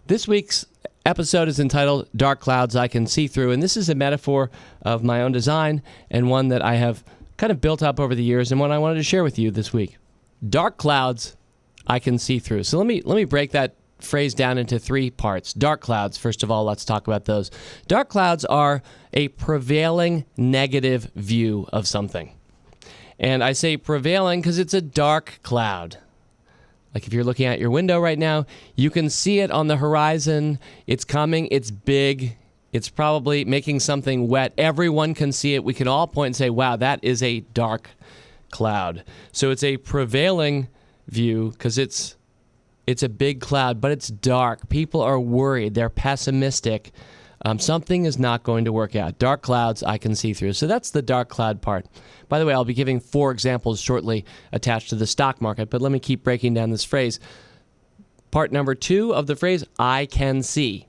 This week's episode is entitled Dark Clouds I Can See Through, and this is a metaphor of my own design and one that I have kind of built up over the years and one I wanted to share with you this week. Dark clouds I can see through. So let me break that phrase down into three parts. Dark clouds, first of all, let's talk about those. Dark clouds are a prevailing negative view of something. And I say prevailing because it's a dark cloud. Like if you're looking out your window right now, you can see it on the horizon. It's coming. It's big. It's probably making something wet. Everyone can see it. We can all point and say, wow, that is a dark cloud. So it's a prevailing view because it's a big cloud, but it's dark. People are worried. They're pessimistic. Something is not going to work out. Dark clouds I can see through. So that's the dark cloud part. By the way, I'll be giving 4 examples shortly attached to the stock market, but let me keep breaking down this phrase. Part number 2 of the phrase, I can see.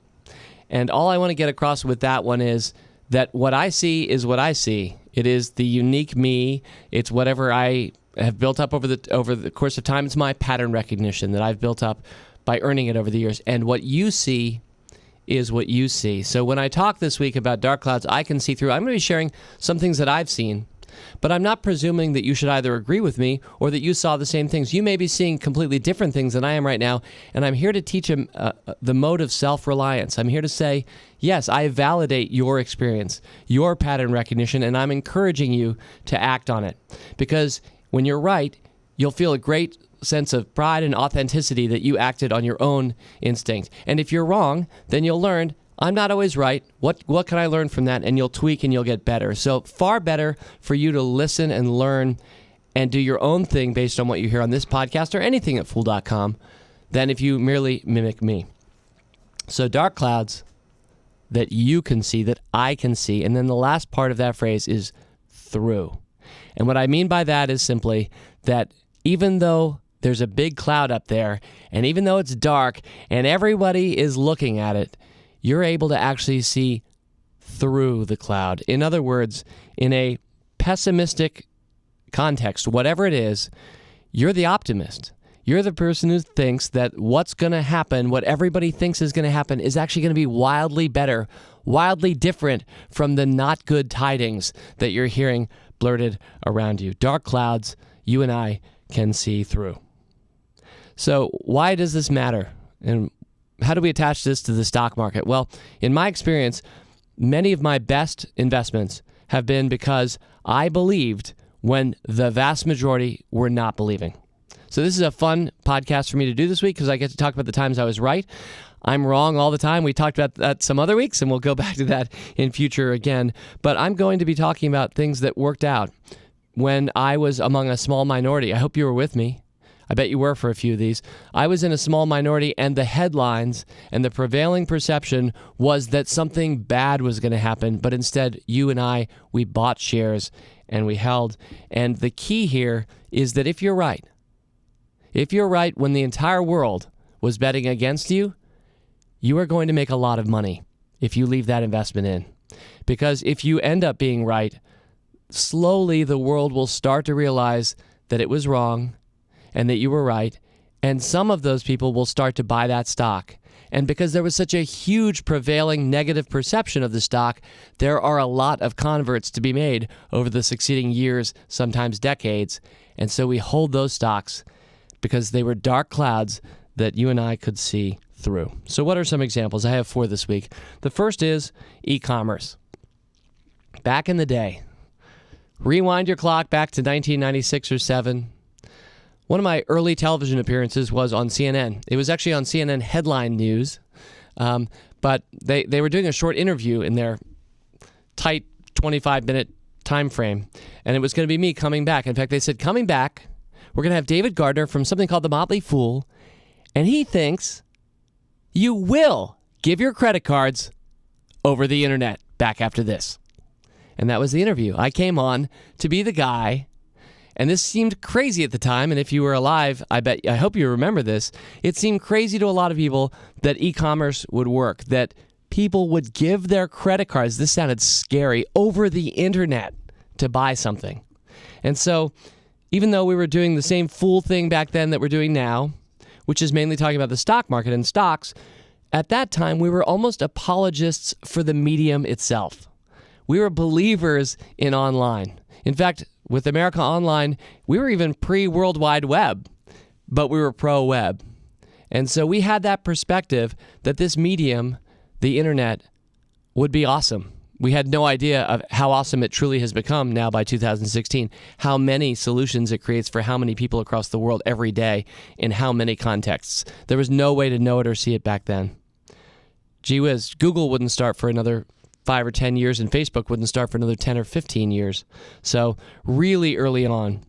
And all I want to get across with that one is that what I see is what I see. It is the unique me. It's whatever I have built up over the course of time. It's my pattern recognition that I've built up by earning it over the years. And what you see is what you see. So when I talk this week about dark clouds I can see through, I'm going to be sharing some things that I've seen, but I'm not presuming that you should either agree with me or that you saw the same things. You may be seeing completely different things than I am right now, and I'm here to teach the mode of self-reliance. I'm here to say, yes, I validate your experience, your pattern recognition, and I'm encouraging you to act on it. Because when you're right, you'll feel a great sense of pride and authenticity that you acted on your own instinct. And if you're wrong, then you'll learn, I'm not always right. What can I learn from that? And you'll tweak and you'll get better. So far better for you to listen and learn and do your own thing based on what you hear on this podcast or anything at Fool.com than if you merely mimic me. So dark clouds that you can see, that I can see. And then the last part of that phrase is through. And what I mean by that is simply that even though there's a big cloud up there, and even though it's dark and everybody is looking at it, you're able to actually see through the cloud. In other words, in a pessimistic context, whatever it is, you're the optimist. You're the person who thinks that what's going to happen, what everybody thinks is going to happen, is actually going to be wildly better, wildly different from the not good tidings that you're hearing blurted around you. Dark clouds, you and I can see through. So why does this matter? And how do we attach this to the stock market? Well, in my experience, many of my best investments have been because I believed when the vast majority were not believing. So this is a fun podcast for me to do this week because I get to talk about the times I was right. I'm wrong all the time. We talked about that some other weeks, and we'll go back to that in future again. But I'm going to be talking about things that worked out when I was among a small minority. I hope you were with me. I bet you were for a few of these. I was in a small minority, and the headlines and the prevailing perception was that something bad was going to happen, but instead, you and I, we bought shares and we held. And the key here is that if you're right when the entire world was betting against you, you are going to make a lot of money if you leave that investment in. Because if you end up being right, slowly the world will start to realize that it was wrong and that you were right, and some of those people will start to buy that stock. And because there was such a huge prevailing negative perception of the stock, there are a lot of converts to be made over the succeeding years, sometimes decades. And so we hold those stocks because they were dark clouds that you and I could see through. So what are some examples? I have 4 this week. The first is e-commerce. Back in the day, rewind your clock back to 1996 or 7. One of my early television appearances was on CNN. It was actually on CNN Headline News, but they were doing a short interview in their tight 25-minute time frame, and it was going to be me coming back. In fact, they said, coming back, we're going to have David Gardner from something called the Motley Fool, and he thinks you will give your credit cards over the internet back after this. And that was the interview. I came on to be the guy. And this seemed crazy at the time, and if you were alive, I hope you remember this. It seemed crazy to a lot of people that e-commerce would work, that people would give their credit cards, this sounded scary, over the internet to buy something. And so, even though we were doing the same fool thing back then that we're doing now, which is mainly talking about the stock market and stocks, at that time, we were almost apologists for the medium itself. We were believers in online. In fact, with America Online, we were even pre-World Wide Web, but we were pro-web. And so we had that perspective that this medium, the internet, would be awesome. We had no idea of how awesome it truly has become now by 2016, how many solutions it creates for how many people across the world every day in how many contexts. There was no way to know it or see it back then. Gee whiz, Google wouldn't start for another 5 or 10 years, and Facebook wouldn't start for another 10 or 15 years. So really early on.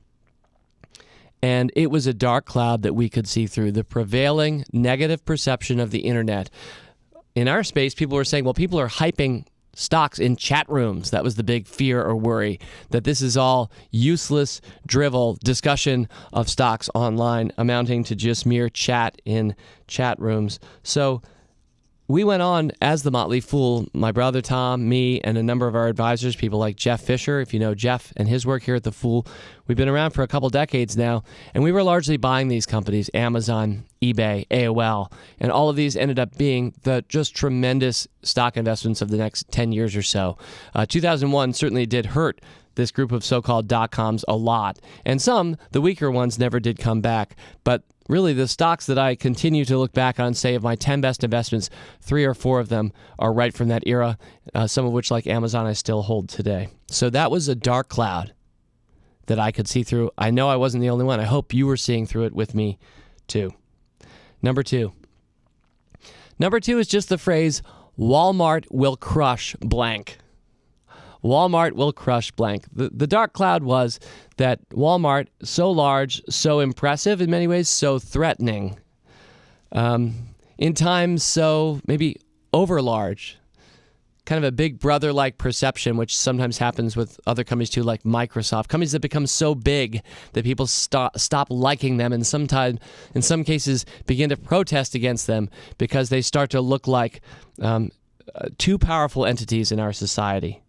And it was a dark cloud that we could see through, the prevailing negative perception of the internet. In our space, people were saying, well, people are hyping stocks in chat rooms. That was the big fear or worry, that this is all useless drivel discussion of stocks online, amounting to just mere chat in chat rooms. So we went on as the Motley Fool, my brother Tom, me, and a number of our advisors, people like Jeff Fisher. If you know Jeff and his work here at the Fool, we've been around for a couple decades now, and we were largely buying these companies, Amazon, eBay, AOL, and all of these ended up being the just tremendous stock investments of the next 10 years or so. 2001 certainly did hurt this group of so-called dot-coms a lot, and some, the weaker ones, never did come back, but really, the stocks that I continue to look back on, say, of my 10 best investments, 3 or 4 of them are right from that era, some of which, like Amazon, I still hold today. So that was a dark cloud that I could see through. I know I wasn't the only one. I hope you were seeing through it with me, too. Number 2. Number 2 is just the phrase, Walmart will crush blank. Walmart will crush blank. The dark cloud was that Walmart, so large, so impressive in many ways, so threatening. In times, so maybe over large. Kind of a big brother-like perception, which sometimes happens with other companies too, like Microsoft. Companies that become so big that people stop liking them, and sometimes, in some cases, begin to protest against them because they start to look like too powerful entities in our society.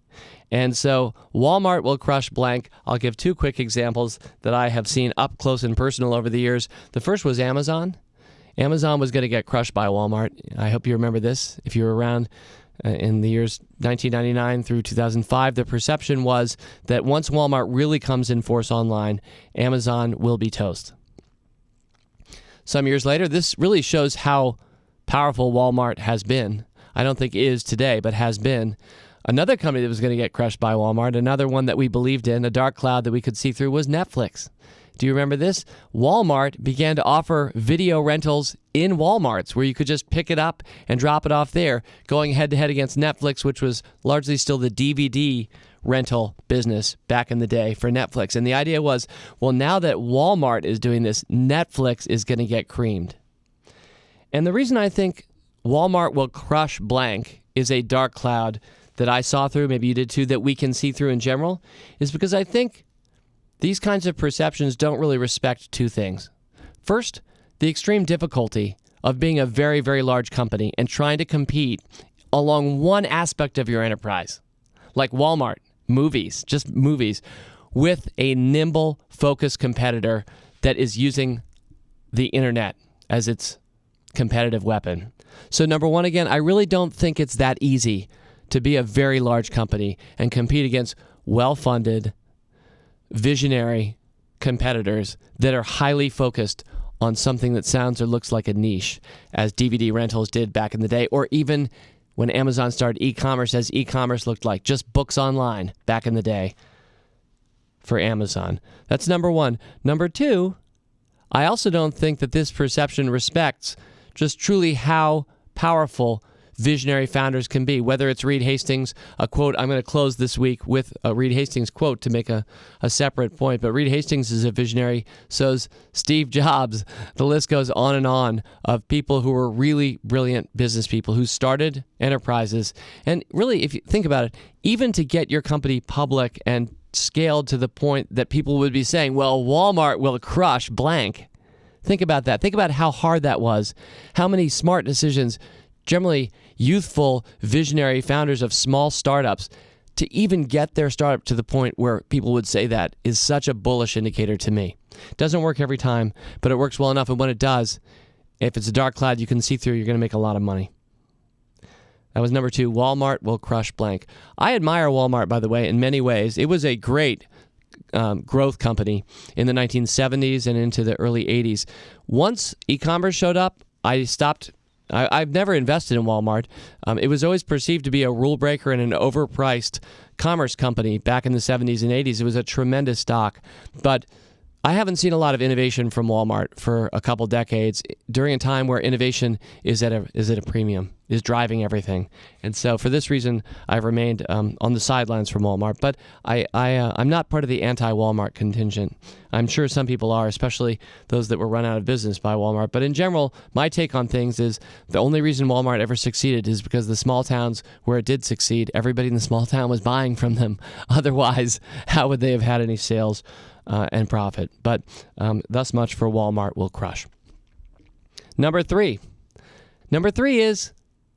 And so Walmart will crush blank. I'll give 2 quick examples that I have seen up close and personal over the years. The first was Amazon. Amazon was going to get crushed by Walmart. I hope you remember this. If you were around in the years 1999 through 2005, the perception was that once Walmart really comes in force online, Amazon will be toast. Some years later, this really shows how powerful Walmart has been. I don't think is today, but has been. Another company that was going to get crushed by Walmart, another one that we believed in, a dark cloud that we could see through, was Netflix. Do you remember this? Walmart began to offer video rentals in Walmarts where you could just pick it up and drop it off there, going head-to-head against Netflix, which was largely still the DVD rental business back in the day for Netflix. And the idea was, well, now that Walmart is doing this, Netflix is going to get creamed. And the reason I think Walmart will crush blank is a dark cloud that I saw through, maybe you did too, that we can see through in general, is because I think these kinds of perceptions don't really respect 2 things. First, the extreme difficulty of being a very, very large company and trying to compete along one aspect of your enterprise, like Walmart, movies, just movies, with a nimble, focused competitor that is using the internet as its competitive weapon. So number 1, again, I really don't think it's that easy to be a very large company and compete against well-funded, visionary competitors that are highly focused on something that sounds or looks like a niche, as DVD rentals did back in the day, or even when Amazon started e-commerce, as e-commerce looked like just books online back in the day for Amazon. That's number 1. Number 2, I also don't think that this perception respects just truly how powerful visionary founders can be, whether it's Reed Hastings, a quote. I'm going to close this week with a Reed Hastings quote to make a separate point, but Reed Hastings is a visionary, so's Steve Jobs. The list goes on and on of people who were really brilliant business people who started enterprises. And really, if you think about it, even to get your company public and scaled to the point that people would be saying, well, Walmart will crush blank. Think about that. Think about how hard that was, how many smart decisions generally youthful, visionary founders of small startups, to even get their startup to the point where people would say that is such a bullish indicator to me. It doesn't work every time, but it works well enough. And when it does, if it's a dark cloud you can see through, you're going to make a lot of money. That was number 2. Walmart will crush blank. I admire Walmart, by the way, in many ways. It was a great growth company in the 1970s and into the early 80s. Once e-commerce showed up, I stopped. I've never invested in Walmart. It was always perceived to be a rule breaker and an overpriced commerce company back in the 70s and 80s. It was a tremendous stock. But I haven't seen a lot of innovation from Walmart for a couple decades during a time where innovation is at a premium, is driving everything. And so for this reason, I've remained on the sidelines from Walmart. But I'm not part of the anti-Walmart contingent. I'm sure some people are, especially those that were run out of business by Walmart. But in general, my take on things is the only reason Walmart ever succeeded is because the small towns where it did succeed, everybody in the small town was buying from them. Otherwise, how would they have had any sales and profit? But thus much for Walmart will crush. Number 3. Number 3 is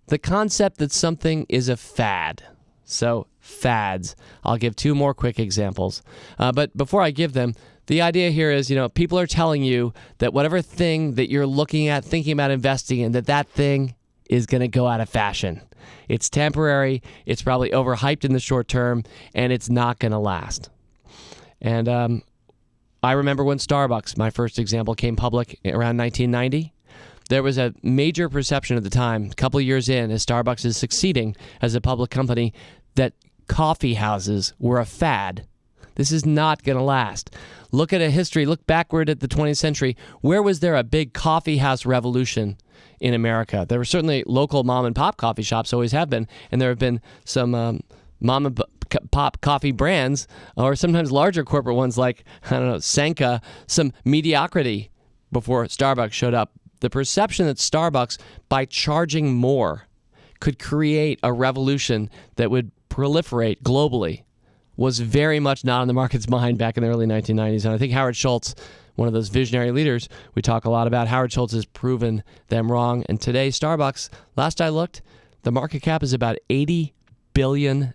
the concept that something is a fad. So fads. I'll give 2 more quick examples. But before I give them, the idea here is, people are telling you that whatever thing that you're looking at, thinking about investing in, that thing is going to go out of fashion. It's temporary, it's probably overhyped in the short term, and it's not going to last. And I remember when Starbucks, my first example, came public around 1990. There was a major perception at the time, a couple of years in, as Starbucks is succeeding as a public company, that coffee houses were a fad. This is not going to last. Look at a history, look backward at the 20th century. Where was there a big coffee house revolution in America? There were certainly local mom and pop coffee shops, always have been, and there have been some mom and pop coffee brands, or sometimes larger corporate ones like, Sanka, some mediocrity before Starbucks showed up. The perception that Starbucks, by charging more, could create a revolution that would proliferate globally was very much not on the market's mind back in the early 1990s. And I think Howard Schultz, one of those visionary leaders we talk a lot about, Howard Schultz has proven them wrong. And today, Starbucks, last I looked, the market cap is about $80 billion.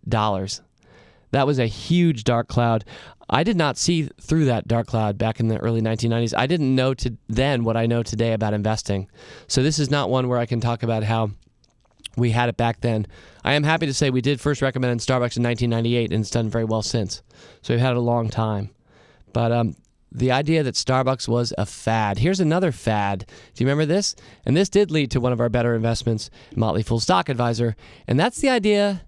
That was a huge dark cloud. I did not see through that dark cloud back in the early 1990s. I didn't know then what I know today about investing. So this is not one where I can talk about how we had it back then. I am happy to say we did first recommend Starbucks in 1998, and it's done very well since. So we've had it a long time. But the idea that Starbucks was a fad. Here's another fad. Do you remember this? And this did lead to one of our better investments, Motley Fool Stock Advisor. And that's the idea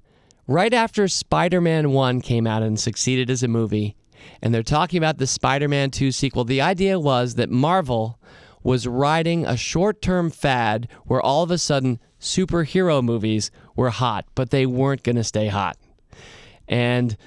right after Spider-Man 1 came out and succeeded as a movie, and they're talking about the Spider-Man 2 sequel. The idea was that Marvel was riding a short-term fad where all of a sudden superhero movies were hot, but they weren't going to stay hot. And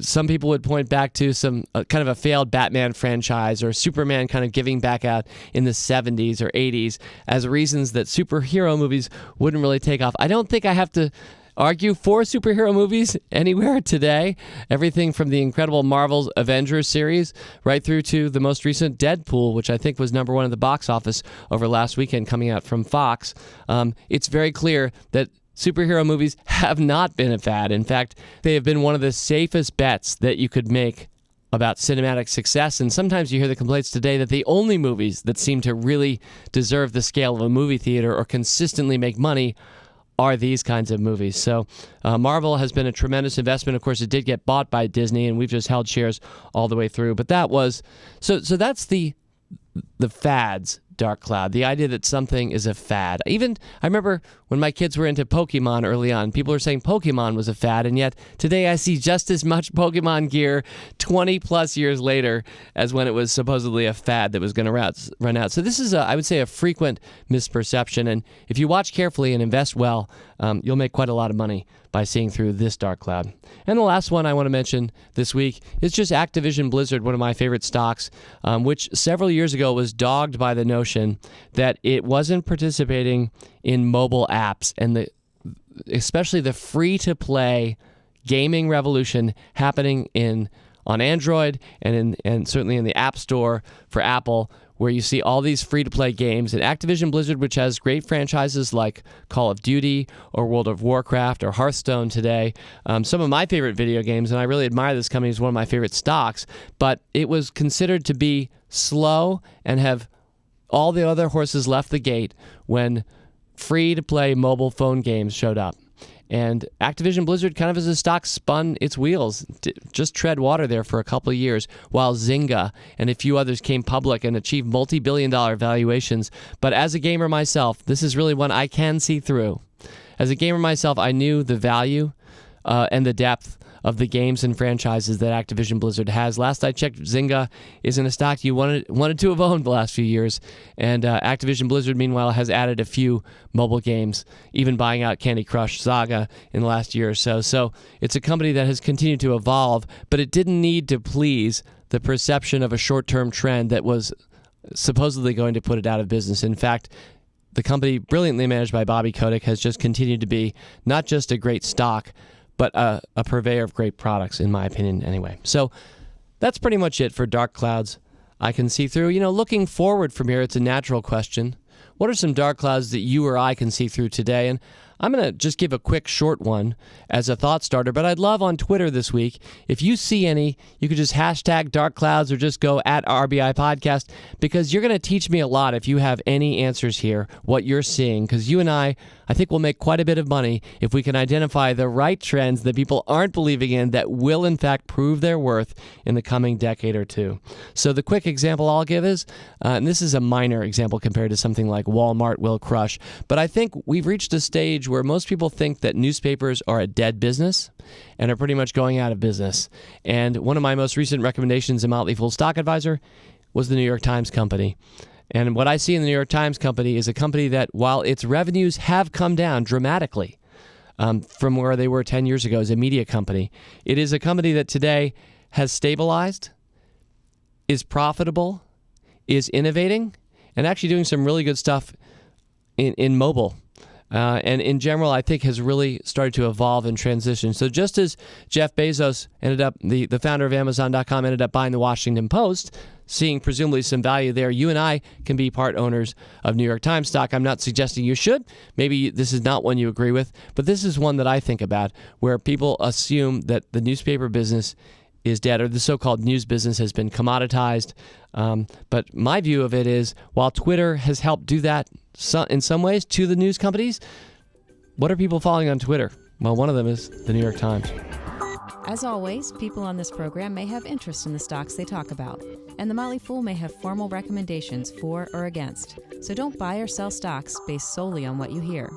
some people would point back to some kind of a failed Batman franchise or Superman kind of giving back out in the 70s or 80s as reasons that superhero movies wouldn't really take off. I don't think I have to argue for superhero movies anywhere today. Everything from the incredible Marvel's Avengers series right through to the most recent Deadpool, which I think was number 1 at the box office over last weekend, coming out from Fox. It's very clear that superhero movies have not been a fad. In fact, they have been one of the safest bets that you could make about cinematic success. And sometimes you hear the complaints today that the only movies that seem to really deserve the scale of a movie theater or consistently make money are these kinds of movies. So Marvel has been a tremendous investment. Of course, it did get bought by Disney, and we've just held shares all the way through. But that was so that's the fads dark cloud, the idea that something is a fad. Even I remember when my kids were into Pokemon early on, people were saying Pokemon was a fad, and yet today I see just as much Pokemon gear 20 plus years later as when it was supposedly a fad that was going to run out. So this is, I would say, a frequent misperception, and if you watch carefully and invest well, you'll make quite a lot of money by seeing through this dark cloud. And the last one I want to mention this week is just Activision Blizzard, one of my favorite stocks, which several years ago was dogged by the notion that it wasn't participating in mobile apps, and especially the free-to-play gaming revolution happening on Android and certainly in the App Store for Apple, where you see all these free-to-play games. And Activision Blizzard, which has great franchises like Call of Duty or World of Warcraft or Hearthstone today, some of my favorite video games, and I really admire this company, it's one of my favorite stocks, but it was considered to be slow and have all the other horses left the gate when free-to-play mobile phone games showed up. And Activision Blizzard, kind of as a stock, spun its wheels, just tread water there for a couple of years, while Zynga and a few others came public and achieved multi-billion-dollar valuations. But as a gamer myself, this is really one I can see through. As a gamer myself, I knew the value and the depth of the games and franchises that Activision Blizzard has. Last I checked, Zynga isn't a stock you wanted to have owned the last few years. And Activision Blizzard, meanwhile, has added a few mobile games, even buying out Candy Crush Saga in the last year or so. So it's a company that has continued to evolve, but it didn't need to please the perception of a short-term trend that was supposedly going to put it out of business. In fact, the company, brilliantly managed by Bobby Kotick, has just continued to be not just a great stock, but a purveyor of great products, in my opinion, anyway. So that's pretty much it for dark clouds I can see through. Looking forward from here, it's a natural question. What are some dark clouds that you or I can see through today? And I'm going to just give a quick short one as a thought starter, but I'd love on Twitter this week, if you see any, you could just hashtag dark clouds or just go at RBI Podcast, because you're going to teach me a lot if you have any answers here, what you're seeing, because you and I think we'll make quite a bit of money if we can identify the right trends that people aren't believing in that will in fact prove their worth in the coming decade or two. So the quick example I'll give is, and this is a minor example compared to something like Walmart will crush, but I think we've reached a stage where most people think that newspapers are a dead business and are pretty much going out of business. And one of my most recent recommendations in Motley Fool Stock Advisor was the New York Times Company. And what I see in the New York Times Company is a company that, while its revenues have come down dramatically from where they were 10 years ago as a media company, it is a company that today has stabilized, is profitable, is innovating, and actually doing some really good stuff in mobile. And in general, I think has really started to evolve and transition. So just as Jeff Bezos ended up, the founder of Amazon.com, ended up buying the Washington Post, seeing presumably some value there, you and I can be part owners of New York Times stock. I'm not suggesting you should. Maybe this is not one you agree with, but this is one that I think about, where people assume that the newspaper business is dead, or the so-called news business has been commoditized. But my view of it is, while Twitter has helped do that in some ways to the news companies, what are people following on Twitter? Well, one of them is the New York Times. As always, people on this program may have interest in the stocks they talk about, and the Motley Fool may have formal recommendations for or against. So don't buy or sell stocks based solely on what you hear.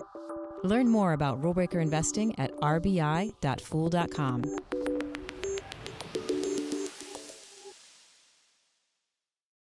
Learn more about rule breaker investing at rbi.fool.com.